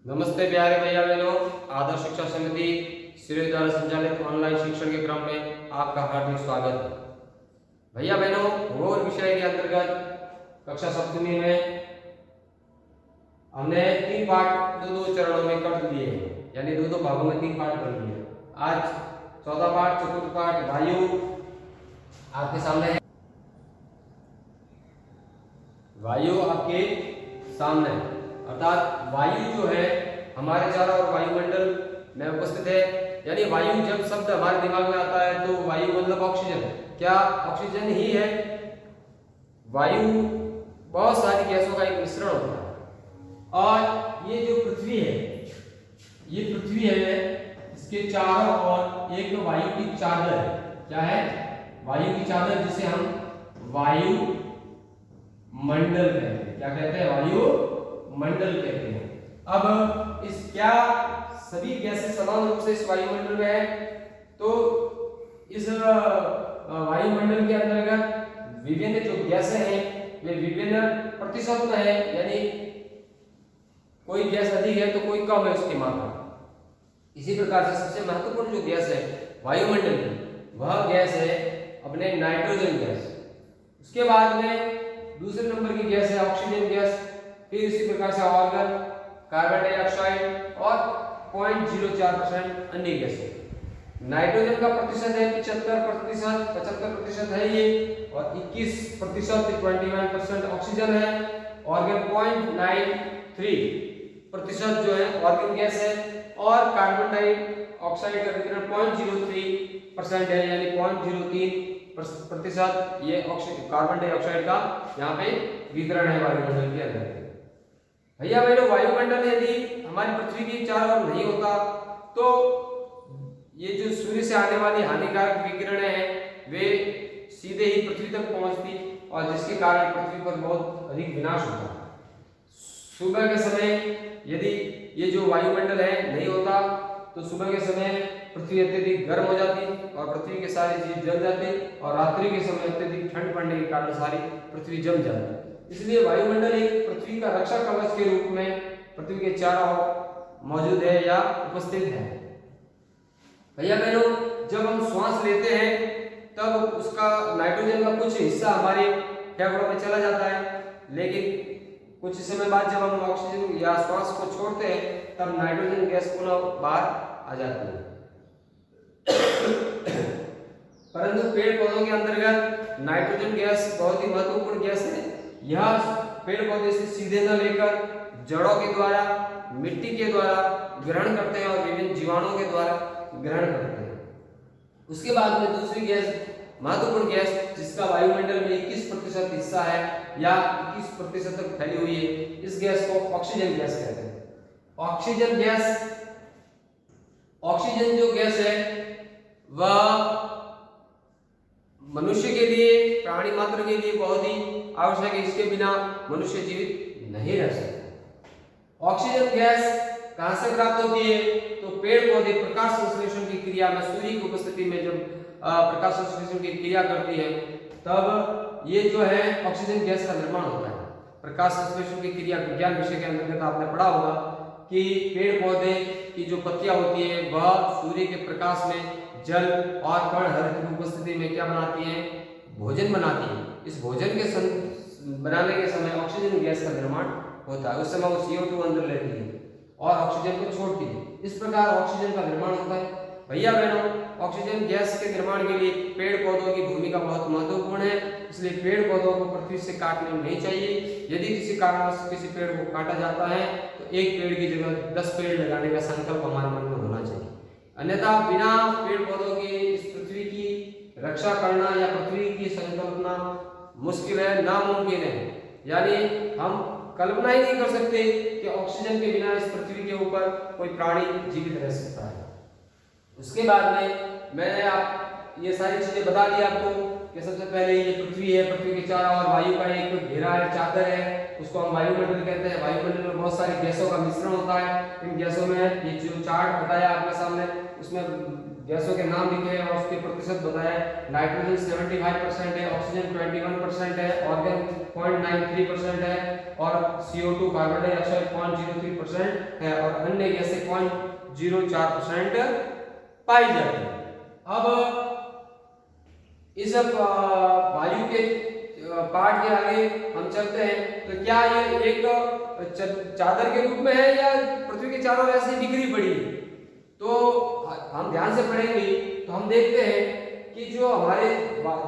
नमस्ते प्यारे भैया बहनों। आदर्श शिक्षा समिति सिरे द्वारा संचालित ऑनलाइन शिक्षण के क्रम में आपका हार्दिक स्वागत है। भैया बहनों, भूगोल विषय के अंतर्गत कक्षा सप्तमी में हमने 3 पाठ दो चरणों में कर दिए हैं, यानी दो भागों में 3 पाठ कर लिए। आज चौथा पाठ, चतुर्थ पाठ वायु आपके सामने है। वायु आपके सामने है, अर्थात वायु जो है हमारे चारों ओर वायुमंडल में उपस्थित है। यानी वायु जब शब्द हमारे दिमाग में आता है तो वायु मतलब ऑक्सीजन। क्या ऑक्सीजन ही है? वायु बहुत सारी गैसों का एक मिश्रण होता है। और ये जो पृथ्वी है, ये पृथ्वी है, इसके चारों ओर एक वायु की चादर है। क्या है? वायु की चादर, जिसे हम वायु मंडल कहते हैं। क्या कहते हैं? वायु मंडल कहते हैं। अब इस क्या सभी गैसें समान रूप से इस वायुमंडल में है? तो इस वायुमंडल के अंतर्गत विभिन्न जो गैसें हैं वे विभिन्न प्रतिशत में है, यानी कोई गैस अधिक है तो कोई कम है उसकी मात्रा। इसी प्रकार से सबसे महत्वपूर्ण जो गैस है वायुमंडल में, वह गैस है अपने नाइट्रोजन गैस। उसके बाद में दूसरे नंबर की गैस है ऑक्सीजन गैस। फिर इसी प्रकार से ऑर्गन, कार्बन डाइऑक्साइड और 0.04% अन्य गैसें। नाइट्रोजन का प्रतिशत है 75% है ये, और 21% 21% ऑक्सीजन है। ऑर्गन 0.93% जो है ऑर्गन गैस है, और कार्बन डाइऑक्साइड का वितरण 0.03% है, यानी 0.03% ये कार्बन डाइऑक्साइड का यहाँ पे वितरण है वायुमंडल के अंदर। भैया बहनों, वायुमंडल यदि हमारी पृथ्वी के चारों ओर नहीं होता तो ये जो सूर्य से आने वाली हानिकारक विकिरणें हैं वे सीधे ही पृथ्वी तक पहुंचती, और जिसके कारण पृथ्वी पर बहुत अधिक विनाश होता। सुबह के समय यदि ये जो वायुमंडल है नहीं होता तो सुबह के समय पृथ्वी अत्यधिक गर्म हो जाती और पृथ्वी के सारे जीव जल जाते, और रात्रि के समय अत्यधिक ठंड पड़ने के कारण सारी पृथ्वी जम जाती। इसलिए वायुमंडल एक पृथ्वी का रक्षा कवच के रूप में पृथ्वी के चारों ओर मौजूद है या उपस्थित है। भैया बहनों, जब हम श्वास लेते हैं तब उसका नाइट्रोजन का कुछ हिस्सा हमारे फेफड़ों में चला जाता है, लेकिन कुछ समय बाद जब हम ऑक्सीजन या श्वास को छोड़ते हैं तब नाइट्रोजन गैस पुनः बाहर आ जाती है। परंतु पेड़ पौधों के अंतर्गत नाइट्रोजन गैस बहुत ही महत्वपूर्ण गैस है। यह पेड़ पौधे से सीधे न लेकर जड़ों के द्वारा, मिट्टी के द्वारा ग्रहण करते हैं और विभिन्न जीवाणुओं के द्वारा ग्रहण करते हैं। उसके बाद में दूसरी गैस, महत्वपूर्ण गैस, जिसका वायुमंडल में 21% हिस्सा है या 21% तक फैली हुई है, इस गैस को ऑक्सीजन गैस कहते हैं। ऑक्सीजन गैस, ऑक्सीजन जो गैस है वह मनुष्य के लिए, प्राणी मात्र के लिए बहुत ही आवश्यक है। इसके बिना मनुष्य जीवित नहीं रह सकता। ऑक्सीजन गैस कहां से प्राप्त होती है? तो पेड़ पौधे प्रकाश संश्लेषण की क्रिया में, सूर्य की उपस्थिति में जब प्रकाश संश्लेषण की क्रिया करती है तब ये जो है ऑक्सीजन गैस का निर्माण होता है। प्रकाश संश्लेषण की क्रिया विज्ञान विषय के अंतर्गत आपने पढ़ा होगा कि पेड़ पौधे की जो पत्तियां होती है वह सूर्य के प्रकाश में जल और कण हरित की उपस्थिति में क्या बनाती है? भोजन बनाती है। इस भोजन के बनाने के समय ऑक्सीजन गैस का निर्माण होता है। उस समय वो CO2 अंदर लेती है और ऑक्सीजन को छोड़ती है। इस प्रकार ऑक्सीजन का निर्माण होता है। भैया बहनों, ऑक्सीजन गैस के निर्माण के लिए पेड़ पौधों की भूमिका बहुत महत्वपूर्ण है। इसलिए पेड़ पौधों को पृथ्वी से काटना नहीं चाहिए। यदि किसी कारणवश किसी पेड़ को काटा जाता है तो एक पेड़ की जगह 10 पेड़ लगाने का संकल्प हमारे मन में होना चाहिए। अन्यथा बिना पेड़ पौधों के इस पृथ्वी की रक्षा करना या पृथ्वी की संकल्पना मुश्किल है, नामुमकिन है। यानी हम कल्पना ही नहीं कर सकते कि ऑक्सीजन के बिना इस पृथ्वी के ऊपर कोई प्राणी जीवित रह सकता है। उसके बाद में मैंने आप ये सारी चीजें बता दी आपको कि सबसे पहले ये पृथ्वी है, पृथ्वी के चारों ओर वायु का एक घेरा है, चादर है, उसको हम वायुमंडल कहते हैं। वायुमंडल में बहुत सारी गैसों का मिश्रण होता है। इन गैसों में ये जो चार्ट बताया आपके सामने, उसमें गैसों के नाम लिखे हैं और उसके प्रतिशत बताया। नाइट्रोजन 75% है, ऑक्सीजन 21% है, ऑर्गन 0.93% है और CO2 कार्बन डाइऑक्साइड 0.03% है और अन्य गैसें 0.04% पाई जाती है। अब इस वायु के पार्ट के आगे हम चलते हैं तो क्या ये एक चादर के रूप में है या पृथ्वी के चारों ओर ऐसे बिखरी पड़ी है? तो हम ध्यान से पढ़ेंगे तो हम देखते हैं कि जो हमारे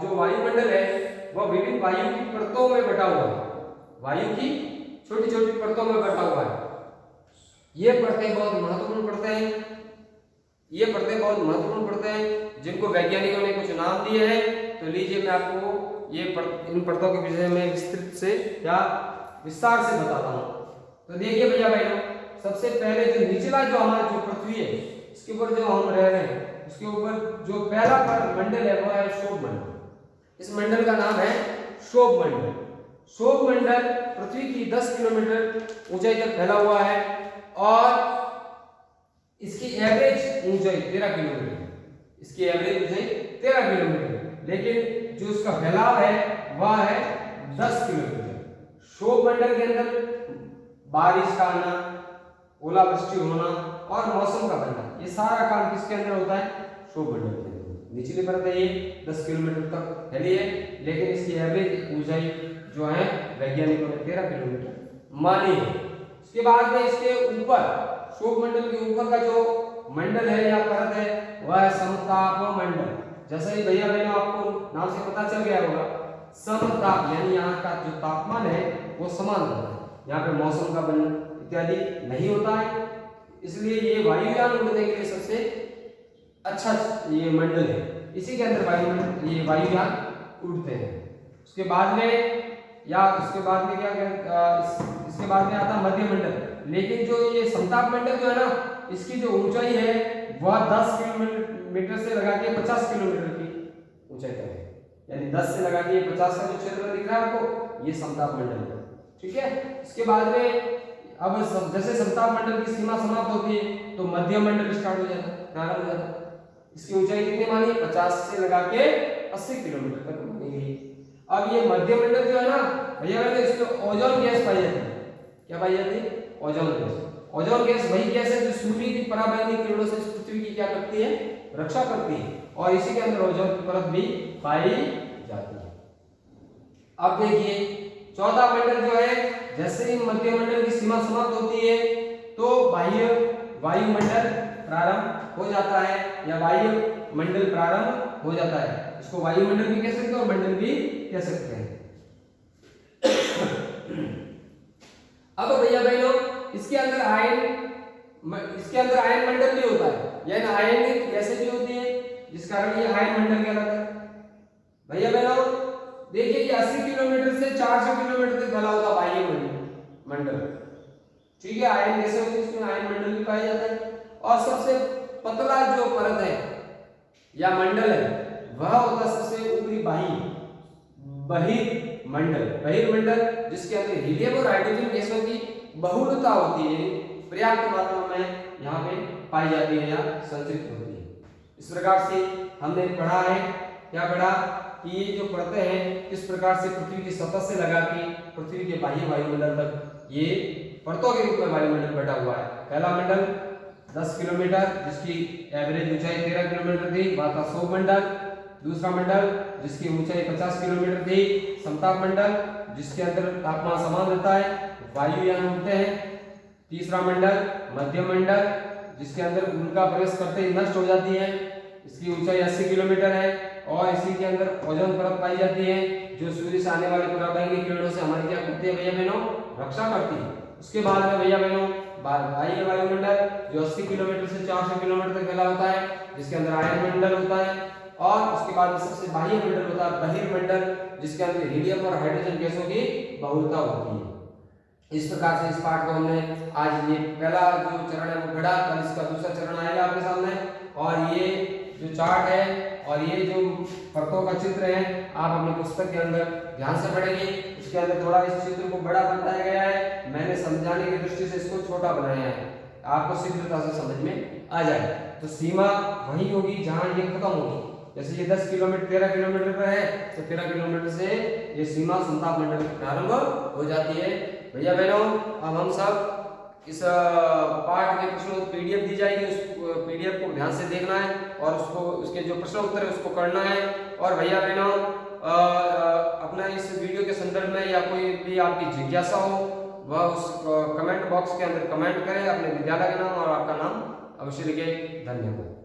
जो वायुमंडल है वह विभिन्न वायु की परतों में बटा हुआ है। वायु की छोटी छोटी परतों में बटा हुआ है। ये परतें बहुत महत्वपूर्ण परतें हैं। ये परतें बहुत महत्वपूर्ण परतें हैं जिनको वैज्ञानिकों ने कुछ नाम दिए हैं। तो लीजिए मैं आपको इन परतों के विषय में विस्तृत से या विस्तार से बताता हूँ। तो देखिए भैया बहनों, सबसे पहले जो निचला जो हमारा जो पृथ्वी है इसके ऊपर जो हम रह रहे हैं उसके ऊपर जो पहला मंडल है वो है शोभ मंडल। इस मंडल का नाम है शोभ मंडल। शोभ मंडल पृथ्वी की 10 किलोमीटर ऊंचाई तक फैला हुआ है और इसकी एवरेज ऊंचाई 13 किलोमीटर। इसकी एवरेज ऊंचाई 13 किलोमीटर, लेकिन जो उसका फैलाव है वह है 10 किलोमीटर। शोभ मंडल के अंदर बारिश का आना, ओलावृष्टि होना और मौसम का बनना, ये सारा काम किसके अंदर होता है? शोभ मंडल के अंदर। निचली परत है ये 10 किलोमीटर तक फैली है, लेकिन इसकी एवरेज ऊंचाई जो है वैज्ञानिकों ने 13 किलोमीटर मानी है। इसके बाद में इसके ऊपर शोभ मंडल के ऊपर का जो मंडल है या परत है वह है समताप मंडल। जैसे ही भैया बहनों आपको नाम से पता चल गया होगा, समताप यानी यहाँ का जो तापमान है वो समान रहता है। यहाँ पे मौसम का बनना इत्यादि नहीं होता है, इसलिए ये वायुयान उड़ने के लिए सबसे अच्छा ये मंडल है। इसी के अंदर ये वायुयान उड़ते हैं। उसके बाद में क्या इसके बाद में आता मध्य मंडल। लेकिन जो ये समताप मंडल जो है ना, इसकी जो ऊंचाई है वह 10 किलोमीटर से लगा के 50 किलोमीटर की ऊंचाई तक है। यानी 10 से लगा के 50 का जो क्षेत्र दिख रहा है आपको, ये समताप मंडल है। ठीक है। इसके बाद में अब जैसे समताप मंडल की सीमा समाप्त होती है तो मध्य मंडल स्टार्ट हो जाता है, प्रारंभ हो जाता है। इसकी ऊंचाई कितनी मानी है? 50 से लगा के 80 किलोमीटर तक मानी गई। अब ये मध्य मंडल जो है ना भैया, इसमें ओजोन गैस पाई जाती है। क्या पाई जाती है? Ozone gas. ओजोन गैस वही गैस है जो सूर्य की पराबैंगनी किरणों से पृथ्वी की क्या करती है? रक्षा करती है, और इसी के अंदर ओजोन की परत भी पाई जाती है। अब देखिए चौथा मंडल जो है, जैसे ही मध्य मंडल की सीमा समाप्त होती है तो बाह्य वायुमंडल प्रारंभ हो जाता है या वायु मंडल प्रारंभ हो जाता है। इसको वायुमंडल भी कह सकते हैं और मंडल भी कह सकते हैं। अब भैया बहनों, इसके अंदर आयन मंडल भी होता है, यानी आयनिक गैसें भी होती है, जिस कारण ये आयन मंडल कहलाता है। भैया बहनों देखिए, ये 80 किलोमीटर से 400 किलोमीटर तक फैला होता बाह्य मंडल। ठीक है, आयन गैसें होती है, इसमें आयन मंडल भी पाया जाता है। और सबसे पतला जो परत है या मंडल है वह होता है सबसे ऊपरी बहिर्मंडल, जिसके अंदर हीलियम और हाइड्रोजन गैसों की बहुलता होती है, पर्याप्त मात्रा में यहाँ पे पाई जाती है या संचित होती है। इस प्रकार से हमने पढ़ा है, क्या पढ़ा कि ये जो परतें हैं किस प्रकार से पृथ्वी की सतह से लगा के पृथ्वी के बाह्य वायुमंडल तक ये परतों के रूप में वायुमंडल बटा हुआ है। पहला मंडल 10 किलोमीटर जिसकी एवरेज ऊंचाई 13 किलोमीटर थी, वह था शोभ मंडल। दूसरा मंडल जिसकी ऊंचाई 50 किलोमीटर थी, समताप मंडल, जिसके अंदर तापमान समान रहता है, वायुयान उड़ते हैं। तीसरा मंडल मध्य मंडल, जिसके अंदर उनका प्रवेश करते ही नष्ट हो जाती है, इसकी ऊंचाई 80 किलोमीटर है और इसी के अंदर ओजोन परत पाई जाती है जो सूर्य से आने वाले पराबैंगनी किरणों से हमारी क्या करती है भैया बहनों? रक्षा करती है। उसके बाद में भैया बहनों बाह्य वायुमंडल जो 80 किलोमीटर से 400 किलोमीटर तक फैला होता है, जिसके अंदर आयन मंडल होता है। और उसके बाद में सबसे बाह्य मंडल होता है बहिर्मंडल, जिसके अंदर हीलियम और हाइड्रोजन गैसों की बहुलता होती है। इस प्रकार से इस पाठ को हमने आज ये पहला जो चरण है वो पढ़ा, कल इसका दूसरा चरण आएगा आपके सामने। और ये जो चार्ट है और ये जो परतों का चित्र है आप अपनी पुस्तक के अंदर ध्यान से पढ़ेंगे। इसके अंदर थोड़ा इस चित्र को बड़ा बनाया गया है, मैंने समझाने की दृष्टि से इसको छोटा बनाया है। आपको शीघ्रता से समझ में आ जाए। तो सीमा वही होगी जहां ये खत्म होगी। जैसे ये 10 किलोमीटर 13 किलोमीटर पर है तो 13 किलोमीटर से ये सीमा संताप मंडल की प्रारंभ हो जाती है। भैया बहनों, अब हम सब इस पाठ के प्रश्नों की पीडीएफ दी जाएगी, उस पीडीएफ को ध्यान से देखना है और उसको उसके जो प्रश्न उत्तर है उसको करना है। और भैया बहनों, अपना इस वीडियो के संदर्भ में या कोई भी आपकी जिज्ञासा हो वह उस कमेंट बॉक्स के अंदर कमेंट करें, अपने विद्यालय का नाम और आपका नाम अवश्य लिखें। धन्यवाद।